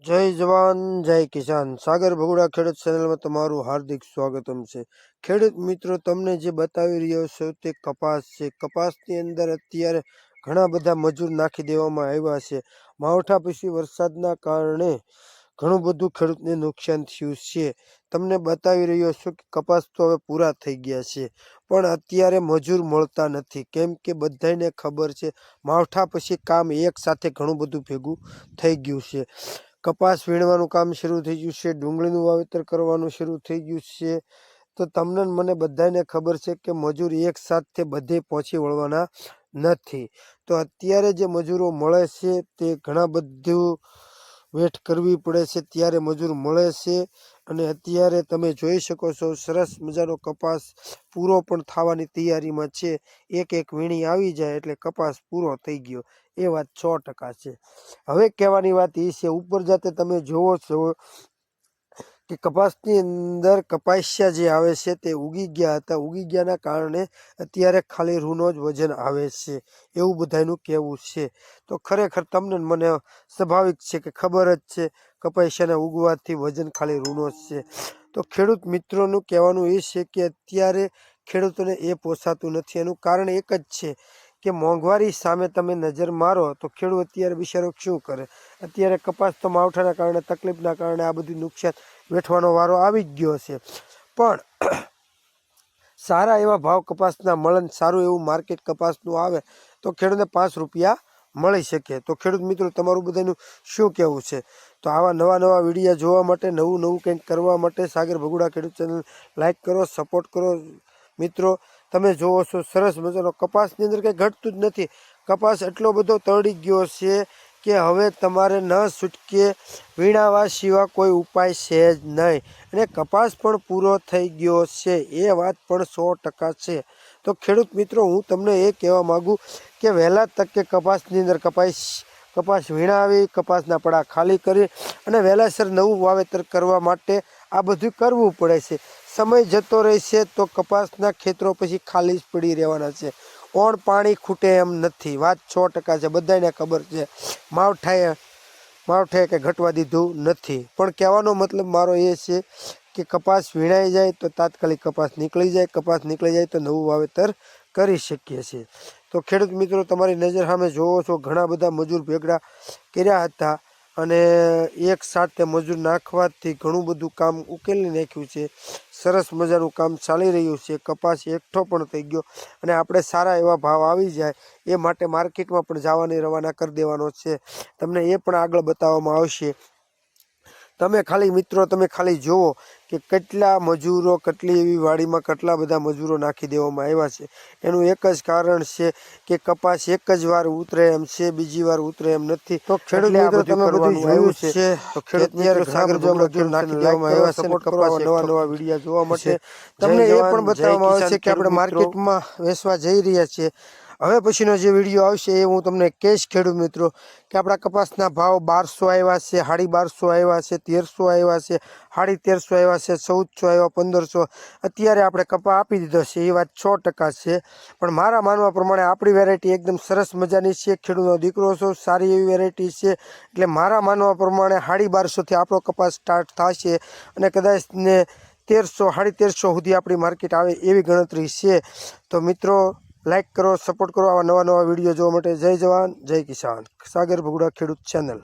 જય જવાન જય કિસાન સાગર ભગુડા ખેડૂત ચેનલમાં તમારું હાર્દિક સ્વાગતમ છે। ખેડૂત મિત્રો, તમને જે બતાવી રહ્યો છું તે કપાસ છે। કપાસની અંદર અત્યારે ઘણા બધા મજૂર નાખી દેવામાં આવ્યા છે। માવઠા પછી વરસાદના કારણે ઘણું બધું ખેડૂતને નુકસાન થયું છે। તમને બતાવી રહ્યો છું કે કપાસ તો હવે પૂરા થઈ ગયા છે, પણ અત્યારે મજૂર મળતા નથી, કેમ કે બધાને ખબર છે માવઠા પછી કામ એક સાથે ઘણું બધું ભેગું થઈ ગયું છે। કપાસ વીણવાનું કામ શરૂ થઈ ગયું છે, ડુંગળીનું વાવેતર કરવાનું શરૂ થઈ ગયું છે। તો તમને મને બધાને ખબર છે કે મજૂર એક સાથે બધે પહોંચી વળવાના નથી। તો અત્યારે જે મજૂરો મળે છે તે ઘણા બધું વેટ કરવી પડે છે ત્યારે મજૂર મળે છે। અને અત્યારે તમે જોઈ શકો છો સરસ મજાનો કપાસ પૂરો પણ થવાની તૈયારીમાં છે। એક વીણી આવી જાય એટલે કપાસ પૂરો થઈ ગયો, એ વાત 100% છે। હવે કહેવાની વાત એ છે, ઉપર જાતે તમે જોવો છો કે કપાસની અંદર કપાસિયા જે આવે છે તે ઉગી ગયા હતા, ઉગી ગયાના કારણે અત્યારે ખાલી રૂનો જ વજન આવે છે, એવું બધાનું કહેવું છે। તો ખરેખર તમને મને સ્વાભાવિક છે કે ખબર જ છે કપાસિયાના ઉગવાથી વજન ખાલી રૂનો જ છે। તો ખેડૂત મિત્રોનું કહેવાનું એ છે કે અત્યારે ખેડૂતોને એ પોસાતું નથી। એનું કારણ એક જ છે કે મોંઘવારી સામે તમે નજર મારો તો ખેડૂત અત્યારે બિચારો શું કરે। અત્યારે કપાસ તો માવઠાના કારણે તકલીફના કારણે આ બધું નુકસાન વેઠવાનો વારો આવી જ ગયો છે, પણ સારા એવા ભાવ કપાસના મળે, સારું એવું માર્કેટ કપાસનું આવે તો ખેડૂતને 5 રૂપિયા મળી શકે। તો ખેડૂત મિત્રો, તમારું બધાનું શું કહેવું છે? તો આવા નવા વિડીયો જોવા માટે, નવું કંઈક કરવા માટે સાગર ભગુડા ખેડૂત ચેનલ લાઈક કરો, સપોર્ટ કરો। મિત્રો, તમે જોવો છો સરસ મજાનો કપાસની અંદર કંઈ ઘટતું જ નથી। કપાસ એટલો બધો તળી ગયો છે કે હવે તમારે ન છૂટકે વીણાવા સિવાય કોઈ ઉપાય છે જ નહીં, અને કપાસ પણ પૂરો થઈ ગયો છે, એ વાત પણ 100% છે। તો ખેડૂત મિત્રો, હું તમને એ કહેવા માગું કે વહેલા તકે કપાસની અંદર કપાસ વીણાવી, કપાસના પડા ખાલી કરી અને વહેલાસર નવું વાવેતર કરવા માટે આ બધું કરવું પડે છે। સમય જતો રહેશે તો કપાસના ખેતરો પછી ખાલી જ પડી રહેવાના છે, ઓણ પાણી ખૂટે એમ નથી, વાત 100% છે, બધાને ખબર છે। માવઠાએ કે ઘટવા દીધું નથી, પણ કહેવાનો મતલબ મારો એ છે કે કપાસ વીણાઈ જાય તો તાત્કાલિક કપાસ નીકળી જાય, કપાસ નીકળી જાય તો નવું વાવેતર કરી શકીએ છીએ। તો ખેડૂત મિત્રો, તમારી નજર સામે જોવો છો ઘણા બધા મજૂર ભેગા કર્યા હતા, અને એક સાથે મજૂર નાખવાથી ઘણું બધું કામ ઉકેલી નાખ્યું છે। સરસ મજાનું કામ ચાલી રહ્યું છે, કપાસ એકઠો પણ થઈ ગયો, અને આપણે સારા એવા ભાવ આવી જાય એ માટે માર્કેટમાં પણ જવાની રવાના કરી દેવાનો છે। તમને એ પણ આગળ બતાવવામાં આવશે। તમે ખાલી મિત્રો, તમે ખાલી જુઓ કે કેટલા મજૂરો, કેટલી એવી વાડીમાં કેટલા બધા મજૂરો નાખી દેવામાં આવ્યા છે। એનું એક જ કારણ છે કે કપાસ એક જ વાર ઉતરે એમ છે, બીજી વાર ઉતરે એમ નથી। તો ખેડૂત મિત્રો, તમે બધું જોયું છે, તો ખેડૂત મિત્રો સાગર મજૂર નાખી દેવામાં આવ્યા છે, સપોર્ટ કરો નવા વિડીયો જોવા માટે। તમને એ પણ બતાવવામાં આવે છે કે આપણે માર્કેટમાં વેચવા જઈ રહ્યા છીએ। હવે પછીનો જે વિડીયો આવશે એ હું તમને કહીશ ખેડૂત મિત્રો કે આપણા કપાસના ભાવ 1200 આવ્યા છે, 1250 આવ્યા છે, 1300 આવ્યા છે, 1350 આવ્યા છે, 1400 આવ્યા, 1500 અત્યારે આપણે કપા આપી દીધો છે, એ વાત 100% છે। પણ મારા માનવા પ્રમાણે આપણી વેરાયટી એકદમ સરસ મજાની છે, ખેડૂતનો દીકરો છો, સારી એવી વેરાયટી છે, એટલે મારા માનવા પ્રમાણે 1250થી આપણો કપાસ સ્ટાર્ટ થશે, અને કદાચ ને 1300, 1350 સુધી આપણી માર્કેટ આવે એવી ગણતરી છે। તો મિત્રો, લાઈક કરો, સપોર્ટ કરો આવા નવા વિડીયો જોવા માટે। જય જવાન જય કિસાન, સાગર ભગુડા ખેડૂત ચેનલ।